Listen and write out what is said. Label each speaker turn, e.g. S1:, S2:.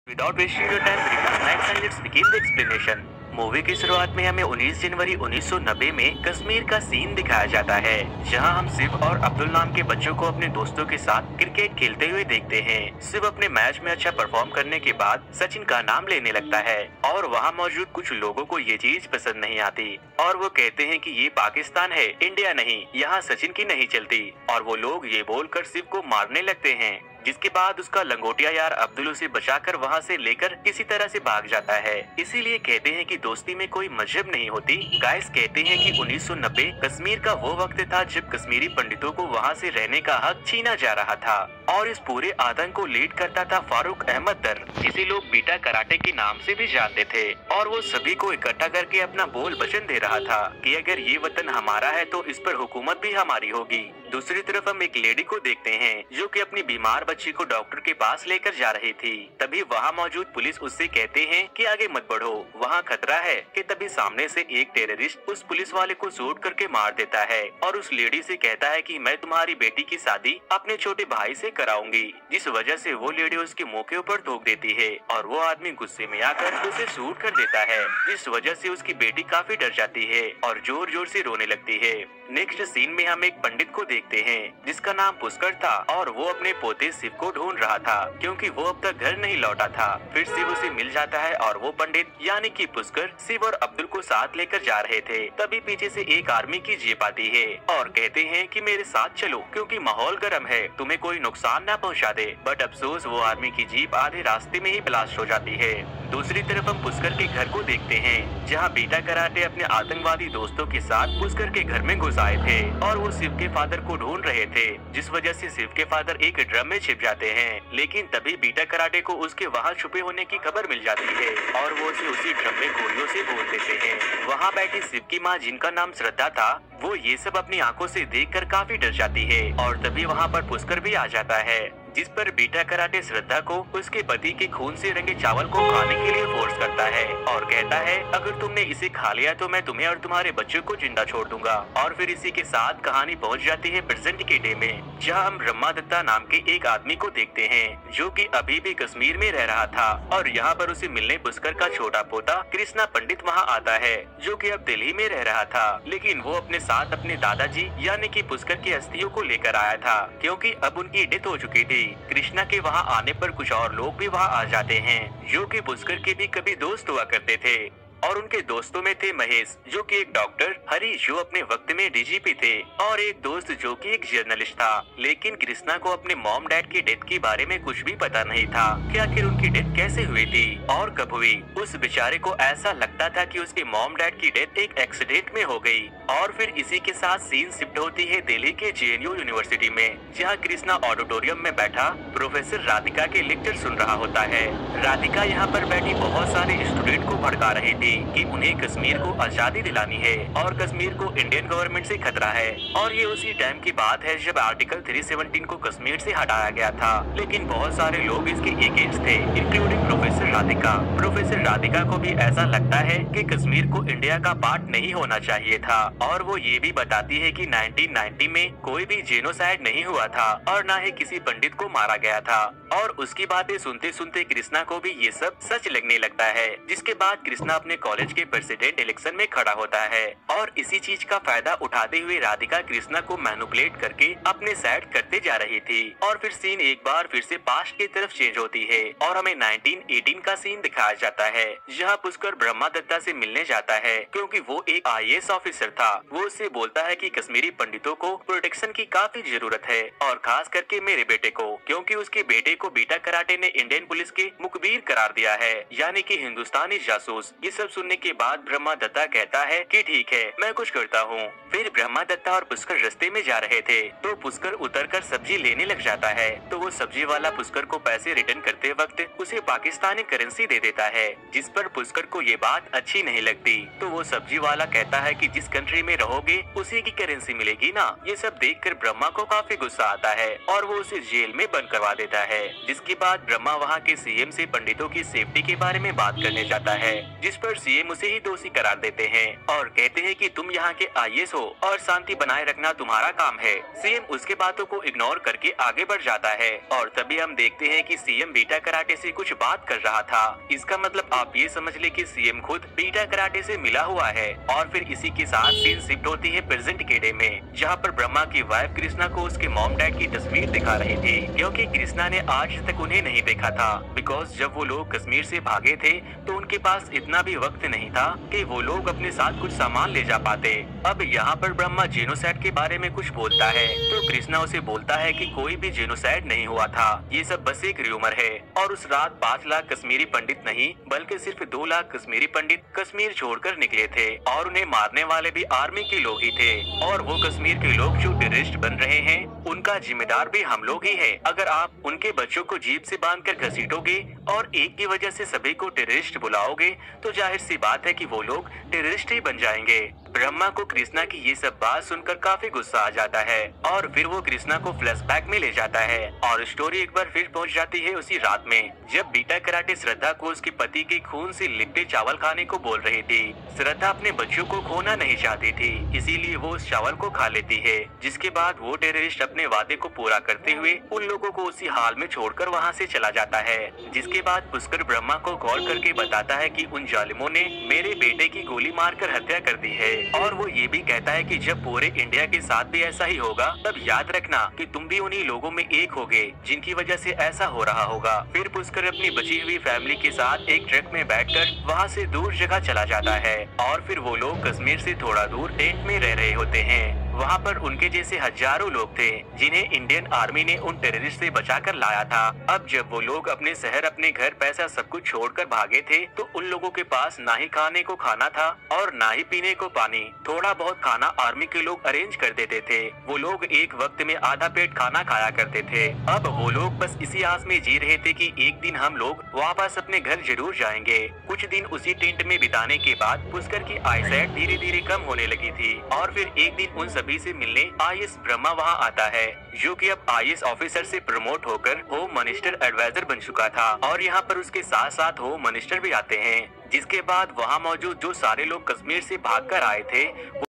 S1: Without wasting your time, relax and let's begin the explanation. Movie की शुरुआत में हमें 19 जनवरी 1990 में कश्मीर का सीन दिखाया जाता है, जहां हम शिव और अब्दुल नाम के बच्चों को अपने दोस्तों के साथ क्रिकेट खेलते हुए देखते हैं। शिव अपने मैच में अच्छा परफॉर्म करने के बाद सचिन का नाम लेने लगता है और वहां मौजूद कुछ लोगों को ये चीज पसंद नहीं आती और वो कहते हैं कि ये पाकिस्तान है, इंडिया नहीं, यहाँ सचिन की नहीं चलती और वो लोग ये बोलकर शिव को मारने लगते हैं, जिसके बाद उसका लंगोटिया यार अब्दुल उसे बचाकर वहाँ से लेकर किसी तरह से भाग जाता है। इसीलिए कहते हैं कि दोस्ती में कोई मजहब नहीं होती। गाइस कहते हैं कि 1990 कश्मीर का वो वक्त था जब कश्मीरी पंडितों को वहाँ से रहने का हक छीना जा रहा था और इस पूरे आतंक को लीड करता था फारूक अहमद दर, जिसे लोग बीटा कराटे के नाम से भी जानते थे और वो सभी को इकट्ठा करके अपना बोल वचन दे रहा था कि अगर ये वतन हमारा है तो इस पर हुकूमत भी हमारी होगी। दूसरी तरफ हम एक लेडी को देखते हैं जो कि अपनी बीमार बच्ची को डॉक्टर के पास लेकर जा रही थी। तभी वहाँ मौजूद पुलिस उससे कहते हैं कि आगे मत बढ़ो, वहाँ खतरा है। कि तभी सामने से एक टेररिस्ट उस पुलिस वाले को शूट करके मार देता है और उस लेडी से कहता है कि मैं तुम्हारी बेटी की शादी अपने छोटे भाई से कराऊंगी, जिस वजह से वो लेडी उसके मुंह के ऊपर थूक देती है और वो आदमी गुस्से में आकर उसे शूट कर देता है, जिस वजह से उसकी बेटी काफी डर जाती है और जोर जोर से रोने लगती है। नेक्स्ट सीन में हम एक पंडित को देखते हैं जिसका नाम पुष्कर था और वो अपने पोते शिव को ढूंढ रहा था क्योंकि वो अब तक घर नहीं लौटा था। फिर शिव उसे मिल जाता है और वो पंडित यानी कि पुष्कर शिव और अब्दुल को साथ लेकर जा रहे थे। तभी पीछे से एक आर्मी की जीप आती है और कहते हैं कि मेरे साथ चलो क्योंकि माहौल गर्म है, तुम्हें कोई नुकसान न पहुंचा दे। बट अफसोस वो आर्मी की जीप आधे रास्ते में ही ब्लास्ट हो जाती है। दूसरी तरफ हम पुष्कर के घर को देखते हैं जहाँ बीटा कराटे अपने आतंकवादी दोस्तों के साथ पुष्कर के घर में घुस आए थे और वो शिव के फादर को ढूंढ रहे थे, जिस वजह से शिव के फादर एक ड्रम में छिप जाते हैं। लेकिन तभी बीटा कराटे को उसके वहाँ छुपे होने की खबर मिल जाती है और वो उसे उसी ड्रम में गोलियों से भून देते हैं। वहाँ बैठी शिव की माँ जिनका नाम श्रद्धा था वो ये सब अपनी आंखों से देखकर काफी डर जाती है और तभी वहाँ पर पुष्कर भी आ जाता है, जिस पर बीटा कराटे श्रद्धा को उसके पति के खून से रंगे चावल को खाने के लिए फोर्स करता है और कहता है अगर तुमने इसे खा लिया तो मैं तुम्हें और तुम्हारे बच्चों को जिंदा छोड़ दूंगा। और फिर इसी के साथ कहानी पहुंच जाती है प्रेजेंट के डे में, जहां हम ब्रह्मा दत्ता नाम के एक आदमी को देखते हैं जो कि अभी भी कश्मीर में रह रहा था और यहाँ पर उसे मिलने पुष्कर का छोटा पोता कृष्णा पंडित वहाँ आता है जो कि अब दिल्ली में रह रहा था। लेकिन वो अपने साथ अपने दादाजी यानी कि पुष्कर की अस्थियों को लेकर आया था क्योंकि अब उनकी डेथ हो चुकी थी। कृष्णा के वहाँ आने पर कुछ और लोग भी वहाँ आ जाते हैं जो कि पुष्कर के भी कभी दोस्त हुआ करते थे और उनके दोस्तों में थे महेश जो कि एक डॉक्टर, हरीश जो अपने वक्त में डीजीपी थे और एक दोस्त जो कि एक जर्नलिस्ट था। लेकिन कृष्णा को अपने मॉम डैड की डेथ के बारे में कुछ भी पता नहीं था कि आखिर उनकी डेथ कैसे हुई थी और कब हुई। उस बेचारे को ऐसा लगता था कि उसके मॉम डैड की डेथ एक एक्सीडेंट में हो गई। और फिर इसी के साथ सीन शिफ्ट होती है दिल्ली के जेएनयू यूनिवर्सिटी में, जहाँ कृष्णा ऑडिटोरियम में बैठा प्रोफेसर राधिका के लेक्चर सुन रहा होता है। राधिका यहाँ पर बैठी बहुत सारे स्टूडेंट को भड़का रही थी कि उन्हें कश्मीर को आजादी दिलानी है और कश्मीर को इंडियन गवर्नमेंट से खतरा है। और ये उसी टाइम की बात है जब आर्टिकल 317 को कश्मीर से हटाया गया था, लेकिन बहुत सारे लोग इसके अगेंस्ट थे including professor Radhika. Professor Radhika को भी ऐसा लगता है कि कश्मीर को इंडिया का पार्ट नहीं होना चाहिए था और वो ये भी बताती है कि 1990 में कोई भी जेनोसाइड नहीं हुआ था और न ही किसी पंडित को मारा गया था। और उसकी बातें सुनते सुनते कृष्णा को भी ये सब सच लगने लगता है, जिसके बाद कृष्णा अपने कॉलेज के प्रेसिडेंट इलेक्शन में खड़ा होता है और इसी चीज का फायदा उठाते हुए राधिका कृष्णा को मैनिपुलेट करके अपने साइड करते जा रही थी। और फिर सीन एक बार फिर से पास्ट की तरफ चेंज होती है और हमें 1918 का सीन दिखाया जाता है, जहाँ पुष्कर ब्रह्मा दत्ता से मिलने जाता है क्योंकि वो एक आईएएस ऑफिसर था। वो उससे बोलता है कि कश्मीरी पंडितों को प्रोटेक्शन की काफी जरूरत है और खास करके मेरे बेटे को, क्योंकि उसके बेटे को बीटा कराटे ने इंडियन पुलिस के मुखबिर करार दिया है, यानी कि हिंदुस्तानी जासूस। ये सब सुनने के बाद ब्रह्मा दत्ता कहता है कि ठीक है मैं कुछ करता हूँ। फिर ब्रह्मा दत्ता और पुष्कर रास्ते में जा रहे थे तो पुष्कर उतरकर सब्जी लेने लग जाता है तो वो सब्जी वाला पुष्कर को पैसे रिटर्न करते वक्त उसे पाकिस्तानी करेंसी दे देता है, जिस पर पुष्कर को ये बात अच्छी नहीं लगती। तो वो सब्जी वाला कहता है कि जिस कंट्री में रहोगे उसी की करेंसी मिलेगी ना। ये सब देखकर ब्रह्मा को काफी गुस्सा आता है और वो उसे जेल में बंद करवा देता है, जिसके बाद ब्रह्मा वहाँ के सीएम से पंडितों की सेफ्टी के बारे में बात करने जाता है, जिस पर पर सीएम उसे ही दोषी करार देते हैं और कहते हैं कि तुम यहाँ के आईएएस हो और शांति बनाए रखना तुम्हारा काम है। सीएम उसके बातों को इग्नोर करके आगे बढ़ जाता है और तभी हम देखते हैं कि सीएम बीटा कराटे से कुछ बात कर रहा था। इसका मतलब आप ये समझ ले कि सीएम खुद बीटा कराटे से मिला हुआ है। और फिर इसी के साथ सीन शिफ्ट होती है प्रेजेंट के डे में, जहाँ पर ब्रह्मा की वाइफ कृष्णा को उसके मॉम डैड की तस्वीर दिखा रहे थे, क्योंकि कृष्णा ने आज तक उन्हें नहीं देखा था। बिकॉज जब वो लोग कश्मीर से भागे थे तो उनके पास इतना भी वक्त नहीं था कि वो लोग अपने साथ कुछ सामान ले जा पाते। अब यहाँ पर ब्रह्मा जेनोसाइड के बारे में कुछ बोलता है तो कृष्णा उसे बोलता है कि कोई भी जेनोसाइड नहीं हुआ था, ये सब बस एक र्यूमर है। और उस रात 5 लाख कश्मीरी पंडित नहीं बल्कि सिर्फ 2 लाख कश्मीरी पंडित कश्मीर छोड़कर निकले थे और उन्हें मारने वाले भी आर्मी के लोग ही थे। और वो कश्मीर के लोग जो टेररिस्ट बन रहे हैं उनका जिम्मेदार भी हम लोग ही है। अगर आप उनके बच्चों को जीप से बांधकर घसीटोगे और एक की वजह से सभी को टेररिस्ट बुलाओगे तो जाहिर सी बात है कि वो लोग टेररिस्ट ही बन जाएंगे। ब्रह्मा को कृष्णा की ये सब बात सुनकर काफी गुस्सा आ जाता है और फिर वो कृष्णा को फ्लैशबैक में ले जाता है और स्टोरी एक बार फिर पहुंच जाती है उसी रात में, जब बीटा कराटे श्रद्धा को उसके पति के खून से लिपटे चावल खाने को बोल रही थी। श्रद्धा अपने बच्चों को खोना नहीं चाहती थी, इसीलिए वो उस चावल को खा लेती है। जिसके बाद वो टेररिस्ट अपने वादे को पूरा करते हुए उन लोगों को उसी हाल में छोड़कर वहाँ से चला जाता है। जिसके बाद पुष्कर ब्रह्मा को कॉल करके बताता है कि उन जालिमों ने मेरे बेटे की गोली मारकर हत्या कर दी है। और वो ये भी कहता है कि जब पूरे इंडिया के साथ भी ऐसा ही होगा तब याद रखना कि तुम भी उन्हीं लोगों में एक होगे जिनकी वजह से ऐसा हो रहा होगा। फिर पुष्कर अपनी बची हुई फैमिली के साथ एक ट्रक में बैठकर वहाँ से दूर जगह चला जाता है और फिर वो लोग कश्मीर से थोड़ा दूर टेंट में रह रहे होते हैं। वहाँ पर उनके जैसे हजारों लोग थे जिन्हें इंडियन आर्मी ने उन टेररिस्ट से बचाकर लाया था। अब जब वो लोग अपने शहर, अपने घर, पैसा सब कुछ छोड़कर भागे थे तो उन लोगों के पास ना ही खाने को खाना था और ना ही पीने को पानी। थोड़ा बहुत खाना आर्मी के लोग अरेंज कर देते थे। वो लोग एक वक्त में आधा पेट खाना खाया करते थे। अब वो लोग बस इसी आस में जी रहे थे कि एक दिन हम लोग वापस अपने घर जरूर जाएंगे। कुछ दिन उसी टेंट में बिताने के बाद पुष्कर की आईसाइट धीरे धीरे कम होने लगी थी और फिर एक दिन उन सभी से मिलने आईएएस ब्रह्मा वहाँ आता है, जो कि अब आईएएस ऑफिसर से प्रमोट होकर होम मिनिस्टर एडवाइजर बन चुका था। और यहाँ पर उसके साथ साथ होम मिनिस्टर भी आते हैं। जिसके बाद वहाँ मौजूद जो सारे लोग कश्मीर से भागकर आए थे